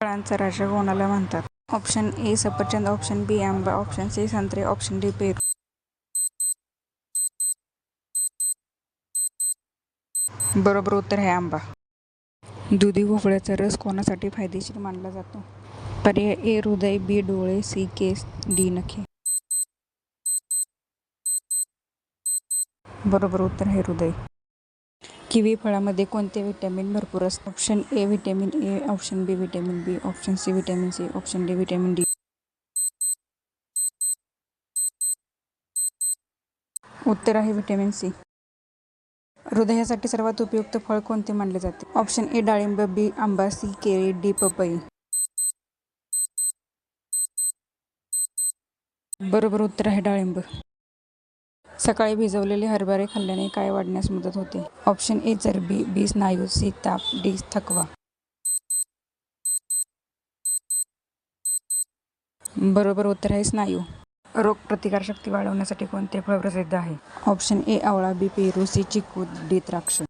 फळांचा राजा कोणाला म्हणतात? ऑप्शन ए सफरचंद, ऑप्शन बी आंबा, ऑप्शन सी संत्रे, ऑप्शन डी पेरू. बरोबर उत्तर आहे आंबा. दुधी भोपळ्याचा रस कोणासाठी फायदेशीर मानला जातो? पर्याय ए हृदय, बी डोळे, सी केस, डी नखे. बरोबर उत्तर आहे हृदय. किवी फळामध्ये कोणते व्हिटॅमिन भरपूर असते? Option A vitamin A, option B vitamin B, option C vitamin C, option D vitamin D. उत्तर आहे व्हिटॅमिन सी. हृदयासाठी सर्वात उपयुक्त फळ कोणते मानले जाते? ऑप्शन ए डाळिंब, बी आंबा, सी केळी, डी पपई. बरोबर उत्तर आहे डाळिंब. सकाळी भिजवलेले हरभरे खाल्ल्याने काय वाढण्यास मदत होते? ऑप्शन ए चरबी, बी स्नायू, सी ताप, डी थकवा. बरोबर उत्तर आहे स्नायू. रोगप्रतिकारशक्ती वाढवण्यासाठी कोणते फळ प्रसिद्ध आहे? ऑप्शन ए आवळा, बी पेरू, सी चिकू, डी द्राक्ष.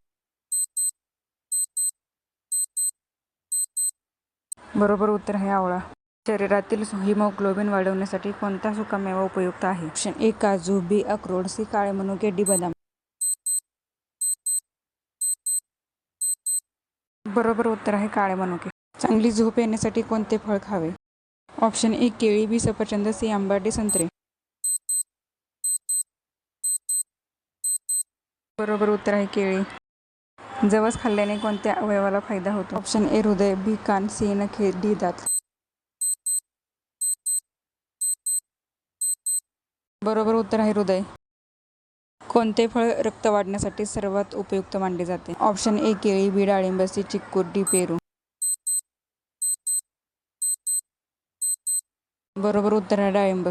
बरोबर उत्तर आहे आवळा. शरीरातील हिमोग्लोबिन वाढवण्यासाठी कोणता सुकामेवा उपयुक्त आहे? ऑप्शन ए काजू, बी अक्रोड, सी काळे मनुके, डी बदाम. बरोबर उत्तर आहे काळे मनुके. चांगली झोप येण्यासाठी कोणते फळ खावे? ऑप्शन ए केळी, बी सफरचंद, सी आंबा, डी संत्रे. बरोबर उत्तर आहे केळी. जवस खाल्ल्याने कोणत्या अवयवाला फायदा होतो? ऑप्शन ए हृदय, बी कान, सी नखे, डी दात. बरोबर उत्तर आहे हृदय. कोणते फळ रक्त वाढण्यासाठी सर्वात उपयुक्त मानले जाते? ऑप्शन ए केळी, बी डाळिंब, सी चिक्कू, डी पेरू. बरोबर उत्तर आहे डाळिंब.